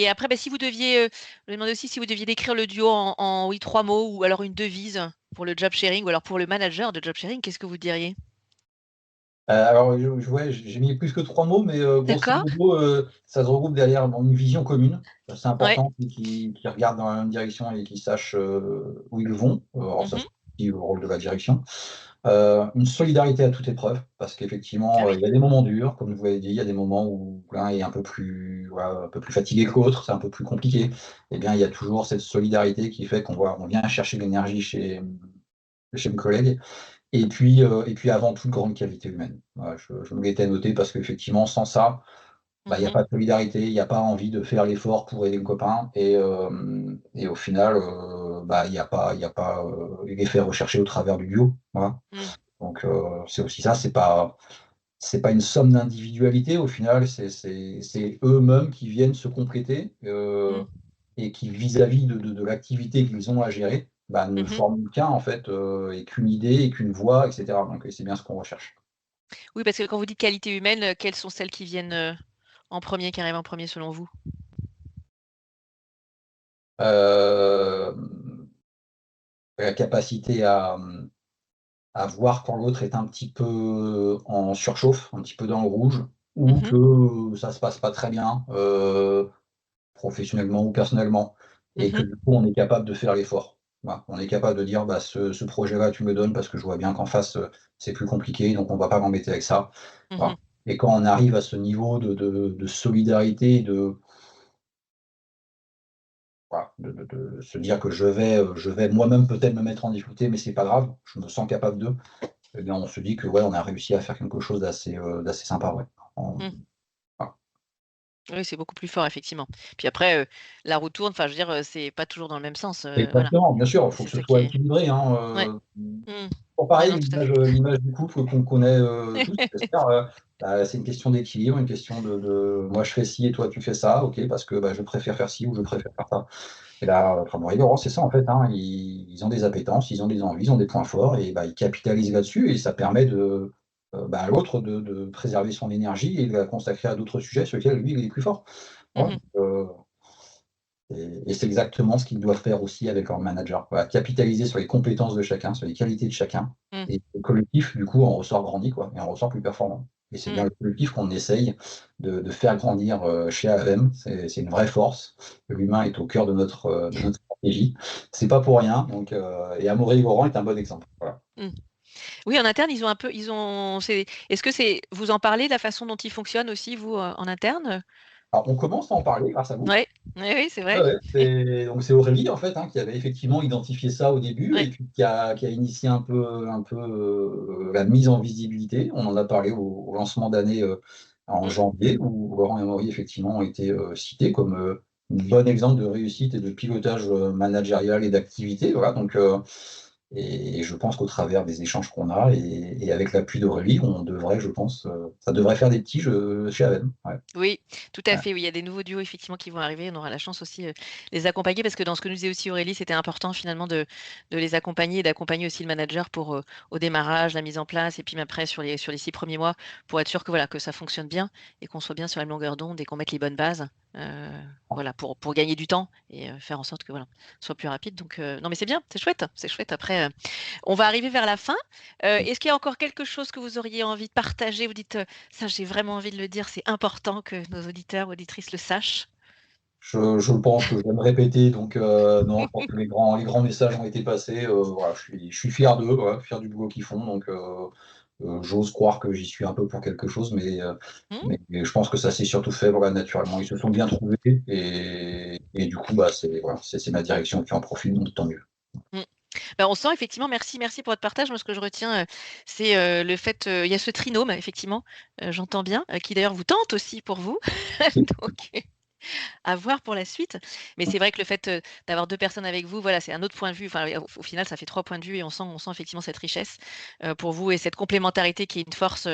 après, bah, si vous deviez, je me demandais aussi si vous deviez décrire le duo en oui 3 mots ou alors une devise pour le job sharing ou alors pour le manager de job sharing, qu'est-ce que vous diriez? Alors ouais, j'ai mis plus que 3 mots, mais grosso D'accord. modo, ça se regroupe derrière bon, une vision commune. C'est Ouais. important qu'ils regardent dans la même direction et qu'ils sachent, où ils vont. Alors ça, Mmh. c'est aussi le rôle de la direction. Une solidarité à toute épreuve, parce Ah qu'effectivement, oui. il y a des moments durs, comme je vous l'avez dit, il y a des moments où l'un est un peu plus, voilà, un peu plus fatigué que l'autre, c'est un peu plus compliqué. Eh bien, il y a toujours cette solidarité qui fait on vient chercher l'énergie chez le collègue. Et puis avant toute grande qualité humaine. Voilà, je me l'étais noté parce qu'effectivement, sans ça, bah, il y a pas de solidarité, il y a pas envie de faire l'effort pour aider le copain et au final, bah, il y a pas l'effet recherché au travers du duo, voilà. Mmh. Donc c'est aussi ça, c'est pas une somme d'individualité au final, c'est eux-mêmes qui viennent se compléter, Mmh. et qui vis-à-vis de l'activité qu'ils ont à gérer, bah, ne Mmh. forment qu'un en fait, et qu'une idée et qu'une voix et cetera. Donc c'est bien ce qu'on recherche. Oui, parce que quand vous dites qualité humaine, quelles sont celles qui viennent, en premier, qui arrivent en premier selon vous? Hem, la capacité à voir quand l'autre est un petit peu en surchauffe, un petit peu dans le rouge ou Mmh. que ça se passe pas très bien, professionnellement ou personnellement et que Mmh. du coup on est capable de faire l'effort. Voilà, on est capable de dire: «Bah, ce projet-là, tu me donnes parce que je vois bien qu'en face, c'est plus compliqué, donc on va pas m'embêter avec ça». Mmh. Voilà et quand on arrive à ce niveau de solidarité, de voilà, de se dire que je vais moi-même peut-être me mettre en difficulté, mais c'est pas grave, je me sens capable de. Eh bien, on se dit que, ouais, on a réussi à faire quelque chose d'assez sympa, ouais. En Mmh. voilà. Oui, c'est beaucoup plus fort effectivement. Puis après, la roue tourne, enfin je veux dire, c'est pas toujours dans le même sens, voilà. Exactement, bien sûr, il faut C'est que ce ça qui soit est équilibré, hein, ouais. Mmh. toujours Ouais, pareil, non, tout à fait. l'image du couple qu'on connaît, tous, j'espère, bah, c'est une question d'équilibre, une question de moi je fais ci et toi tu fais ça, OK, parce que, bah, je préfère faire ci ou je préfère faire ça. Et là, enfin, bon, rigolo, c'est ça en fait, hein, ils ont des appétences, ils ont des envies, ils ont des points forts et bah, ils capitalisent là-dessus et ça permet bah, à l'autre de préserver son énergie et de la consacrer à d'autres sujets sur lesquels lui, il est plus fort. Voilà, Mmh. et c'est exactement ce qu'ils doivent faire aussi avec leur manager. Voilà, capitaliser sur les compétences de chacun, sur les qualités de chacun Mmh. et le collectif, du coup, en ressort grandi, quoi et en ressort plus performant et c'est bien Mmh. le collectif qu'on essaye de faire grandir, chez AEM. C'est une vraie force. L'humain est au cœur de notre stratégie. C'est pas pour rien donc et Amaury Laurent est un bon exemple. Voilà. Mmh. Oui, en interne, ils ont c'est est-ce que c'est vous en parlez de la façon dont ils fonctionnent aussi vous, en interne? Alors on commence à en parler grâce à vous. Ouais. Oui, oui, c'est Ouais, vrai. ouais, c'est Aurélie en fait, hein, qui avait effectivement identifié ça au début Ouais. et puis qui a initié un peu, la mise en visibilité. On en a parlé au lancement d'année, en Mmh. janvier où Laurent et Amaury effectivement ont été, cités comme, un bon exemple de réussite et de pilotage, managérial et d'activité, voilà donc et je pense qu'au travers des échanges qu'on a et avec l'appui d'Aurélie, on devrait, je pense, ça devrait faire des petits jeux chez Aven. Ouais, Oui, tout à ouais, fait, oui, il y a des nouveaux duos effectivement qui vont arriver. On aura la chance aussi, les accompagner parce que dans ce que nous disait aussi Aurélie, c'était important finalement de les accompagner et d'accompagner aussi le manager pour, au démarrage, la mise en place et puis après sur les 6 premiers mois pour être sûr que voilà, que ça fonctionne bien et qu'on soit bien sur la même longueur d'onde et qu'on mette les bonnes bases, voilà pour gagner du temps et faire en sorte que voilà, ce soit plus rapide donc non mais c'est bien, c'est chouette, c'est chouette. Après, on va arriver vers la fin. Est-ce qu'il y a encore quelque chose que vous auriez envie de partager? Vous dites, «Ça, j'ai vraiment envie de le dire, c'est important que nos auditeurs, auditrices le sachent». Je pense que je vais me répéter donc non, je pense que les grands messages ont été passés, voilà, je suis fier d'eux, voilà, fier du boulot qu'ils font donc j'ose croire que j'y suis un peu pour quelque chose Mmh, mais je pense que ça s'est surtout fait, voilà, naturellement. Ils se sont bien trouvés et du coup, bah, c'est voilà, c'est ma direction qui en profite donc tant mieux. mmh. Bah, on sent effectivement merci pour votre partage. Moi, ce que je retiens, c'est, le fait, il y a ce trinôme effectivement, j'entends bien, qui d'ailleurs vous tente aussi pour vous. Oui, Donc à voir pour la suite. Mais c'est vrai que le fait, d'avoir 2 personnes avec vous, voilà, c'est un autre point de vue. Enfin, au final, ça fait 3 points de vue et on sent effectivement cette richesse, pour vous et cette complémentarité qui est une force,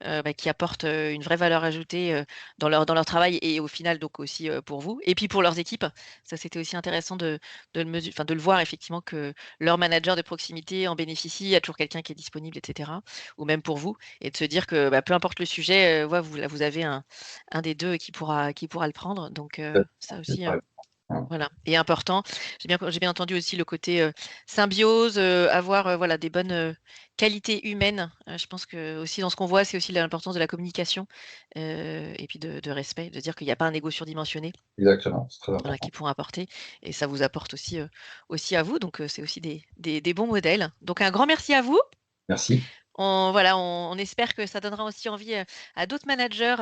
bah, qui apporte, une vraie valeur ajoutée, dans leur travail et au final donc aussi, pour vous et puis pour leurs équipes. Ça, c'était aussi intéressant de le voir effectivement que leur manager de proximité en bénéficie. Il y a toujours quelqu'un qui est disponible et cetera ou même pour vous et de se dire que, bah, peu importe le sujet, ouais, vous avez un des 2 qui pourra le prendre donc ça aussi, voilà. voilà et important. J'ai bien entendu aussi le côté, symbiose, avoir, voilà des bonnes, qualités humaines. Je pense que aussi dans ce qu'on voit, c'est aussi l'importance de la communication, et puis de respect, de dire qu'il y a pas un ego surdimensionné, Exactement, c'est très voilà, important. qui pourra apporter et ça vous apporte aussi à vous donc c'est aussi des bons modèles. Donc un grand merci à vous. Merci. On espère que ça donnera aussi envie, à d'autres managers,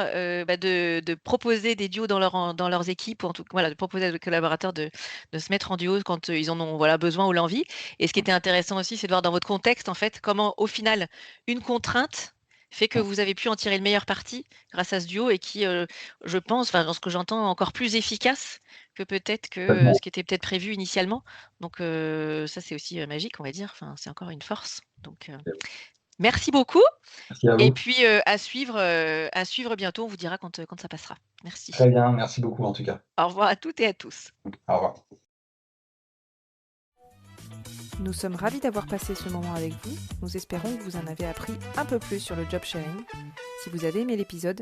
bah, de proposer des duos dans leurs équipes ou en tout voilà, de proposer à des collaborateurs de se mettre en duo quand, ils en ont, voilà, besoin ou l'envie et ce qui était intéressant aussi, c'est de voir dans votre contexte, en fait, comment, au final, une contrainte fait que vous avez pu en tirer le meilleur parti grâce à ce duo et qui, je pense, dans ce que j'entends, encore plus efficace que peut-être que ce qui était peut-être prévu initialement. Donc ça, c'est aussi magique, on va dire. Enfin, c'est encore une force. Donc merci beaucoup. Merci à Et vous. puis à suivre bientôt. On vous dira quand ça passera. Merci. Très bien, merci beaucoup en tout cas. Au revoir à toutes et à tous. Au revoir. Nous sommes ravis d'avoir passé ce moment avec vous. Nous espérons que vous en avez appris un peu plus sur le job sharing. Si vous avez aimé l'épisode,